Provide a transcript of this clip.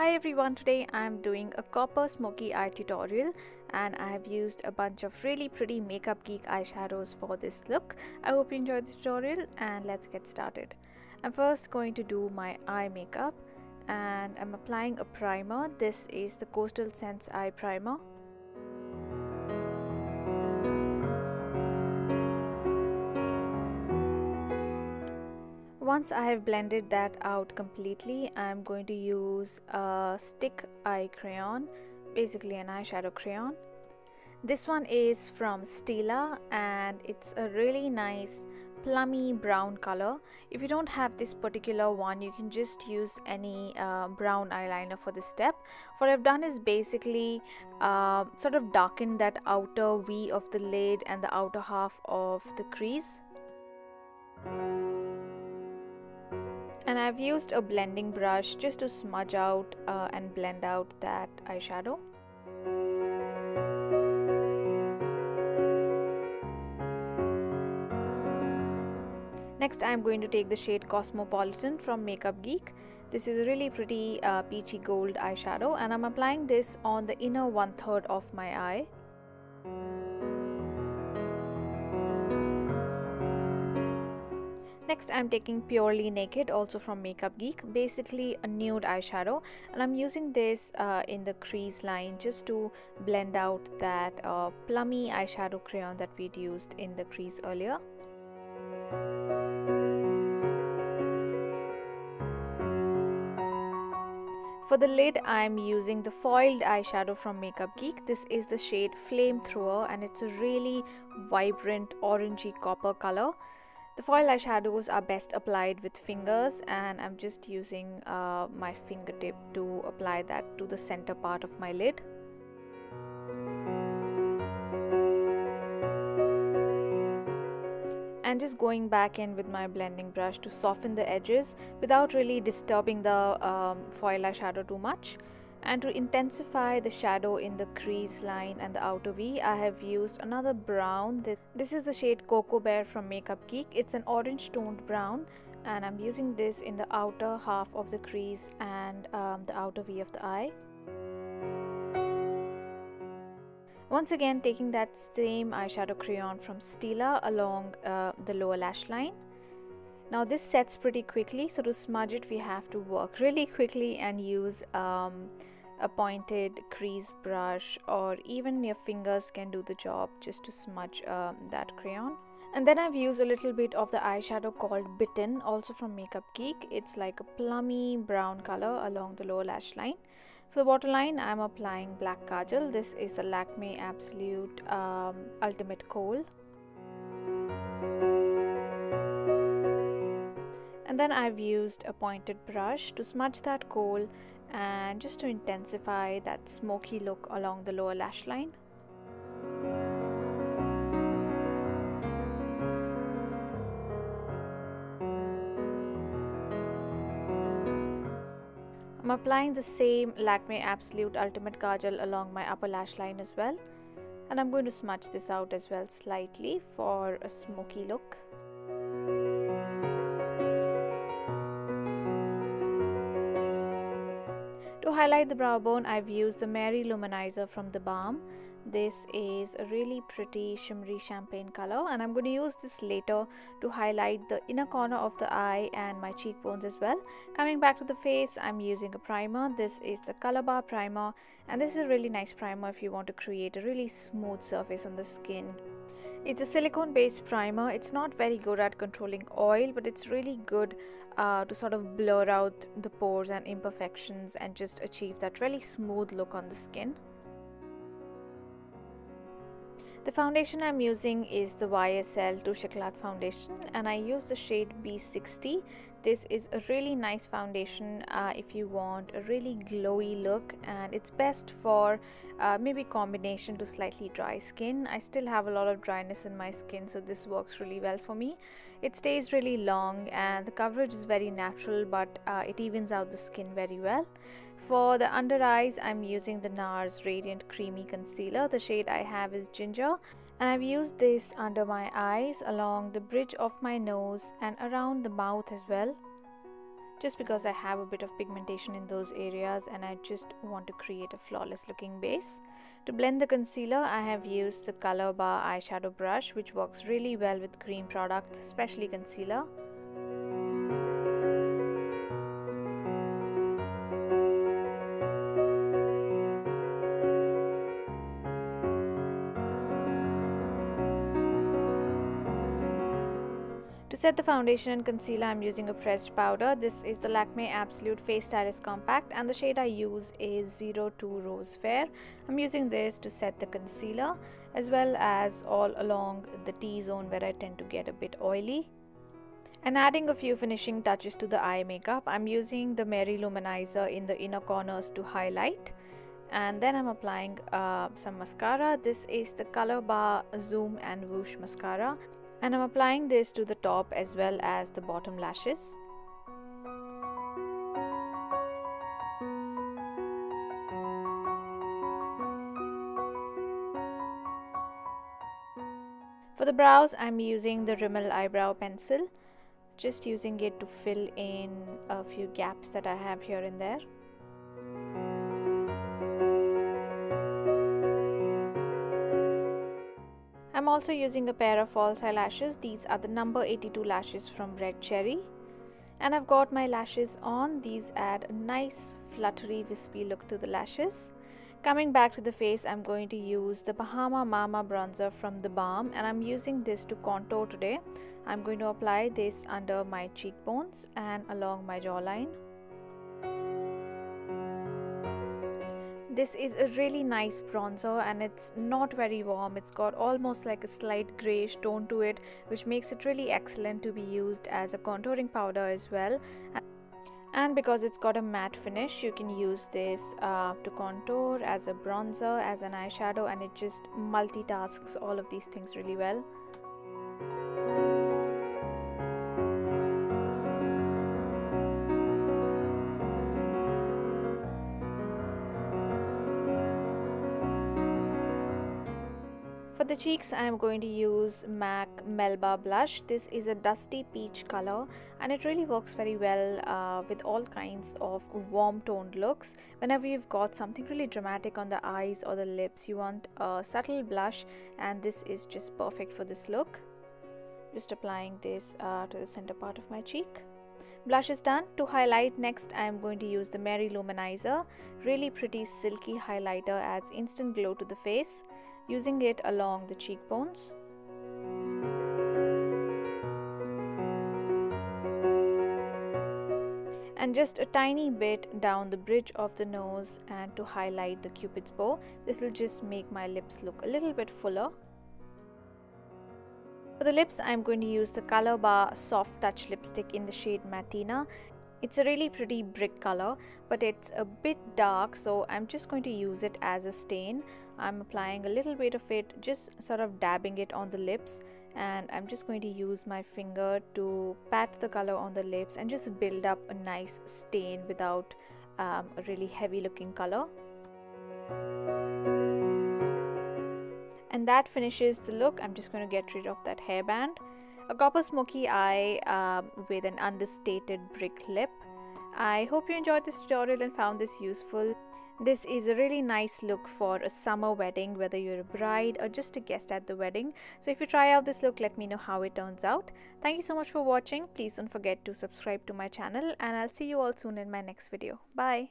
Hi everyone, today I'm doing a copper smoky eye tutorial and I have used a bunch of really pretty Makeup Geek eyeshadows for this look. I hope you enjoyed the tutorial and let's get started. I'm first going to do my eye makeup and I'm applying a primer. This is the Coastal Scents Eye Primer. Once I have blended that out completely, I'm going to use a stick eye crayon, basically an eyeshadow crayon. This one is from Stila and it's a really nice plummy brown color. If you don't have this particular one, you can just use any brown eyeliner for this step. What I've done is basically sort of darken that outer V of the lid and the outer half of the crease. And I've used a blending brush just to smudge out and blend out that eyeshadow. Next, I'm going to take the shade Cosmopolitan from Makeup Geek. This is a really pretty peachy gold eyeshadow and I'm applying this on the inner 1/3 of my eye. Next, I'm taking Purely Naked, also from Makeup Geek, basically a nude eyeshadow, and I'm using this in the crease line just to blend out that plummy eyeshadow crayon that we'd used in the crease earlier. For the lid, I'm using the foiled eyeshadow from Makeup Geek. This is the shade Flamethrower and it's a really vibrant orangey copper color. The foil eyeshadows are best applied with fingers and I'm just using my fingertip to apply that to the center part of my lid. And just going back in with my blending brush to soften the edges without really disturbing the foil eyeshadow too much. And to intensify the shadow in the crease line and the outer V, I have used another brown. This is the shade Cocoa Bear from Makeup Geek. It's an orange toned brown and I'm using this in the outer half of the crease and the outer V of the eye. Once again, taking that same eyeshadow crayon from Stila along the lower lash line. Now this sets pretty quickly, so to smudge it we have to work really quickly and use a pointed crease brush, or even your fingers can do the job just to smudge that crayon. And then I've used a little bit of the eyeshadow called Bitten, also from Makeup Geek. It's like a plummy brown color along the lower lash line. For the waterline, I'm applying black kajal. This is the Lakme Absolute Ultimate Kohl. And then I've used a pointed brush to smudge that kohl and just to intensify that smoky look along the lower lash line. I'm applying the same Lakme Absolute Ultimate Kajal along my upper lash line as well. And I'm going to smudge this out as well slightly for a smoky look. To highlight the brow bone, I've used the Mary Lou Manizer from theBalm. This is a really pretty shimmery champagne color and I'm going to use this later to highlight the inner corner of the eye and my cheekbones as well. Coming back to the face, I'm using a primer. This is the Colorbar primer and this is a really nice primer if you want to create a really smooth surface on the skin. It's a silicone based primer. It's not very good at controlling oil, but it's really good to sort of blur out the pores and imperfections and just achieve that really smooth look on the skin. The foundation I'm using is the YSL Touche Eclat foundation and I use the shade B60. This is a really nice foundation if you want a really glowy look, and it's best for maybe combination to slightly dry skin. I still have a lot of dryness in my skin, so this works really well for me. It stays really long and the coverage is very natural, but it evens out the skin very well. For the under eyes, I'm using the NARS Radiant Creamy Concealer. The shade I have is Ginger and I've used this under my eyes, along the bridge of my nose and around the mouth as well. just because I have a bit of pigmentation in those areas and I just want to create a flawless looking base. To blend the concealer, I have used the Colorbar eyeshadow brush, which works really well with cream products, especially concealer. To set the foundation and concealer, I'm using a pressed powder. This is the Lakme Absolute Face Stylist Compact and the shade I use is 02 Rose Fair. I'm using this to set the concealer as well as all along the T-zone where I tend to get a bit oily. And adding a few finishing touches to the eye makeup, I'm using the Mary Lou Manizer in the inner corners to highlight. And then I'm applying some mascara. This is the Colorbar Zoom and Whoosh mascara. And I'm applying this to the top as well as the bottom lashes. For the brows, I'm using the Rimmel eyebrow pencil, just using it to fill in a few gaps that I have here and there. I'm also using a pair of false eyelashes. These are the number 82 lashes from Red Cherry. And I've got my lashes on. These add a nice fluttery wispy look to the lashes. Coming back to the face, I'm going to use the Bahama Mama Bronzer from theBalm, and I'm using this to contour today. I'm going to apply this under my cheekbones and along my jawline. This is a really nice bronzer and it's not very warm. It's got almost like a slight greyish tone to it, which makes it really excellent to be used as a contouring powder as well. And because it's got a matte finish, you can use this to contour, as a bronzer, as an eyeshadow, and it just multitasks all of these things really well. For the cheeks, I am going to use MAC Melba Blush. This is a dusty peach color and it really works very well with all kinds of warm toned looks. Whenever you've got something really dramatic on the eyes or the lips, you want a subtle blush, and this is just perfect for this look. Just applying this to the center part of my cheek. Blush is done. To highlight, next I am going to use the Mary Lou Manizer. Really pretty silky highlighter, adds instant glow to the face. Using it along the cheekbones. And just a tiny bit down the bridge of the nose and to highlight the cupid's bow. This will just make my lips look a little bit fuller. For the lips, I'm going to use the Colorbar Soft Touch lipstick in the shade Matina. It's a really pretty brick color, but it's a bit dark, so I'm just going to use it as a stain. I'm applying a little bit of it, just sort of dabbing it on the lips, and I'm just going to use my finger to pat the color on the lips and just build up a nice stain without a really heavy looking color. And that finishes the look. I'm just going to get rid of that hairband. A copper smoky eye with an understated brick lip. I hope you enjoyed this tutorial and found this useful. This is a really nice look for a summer wedding, whether you're a bride or just a guest at the wedding. So if you try out this look, let me know how it turns out. Thank you so much for watching. Please don't forget to subscribe to my channel, and I'll see you all soon in my next video. Bye.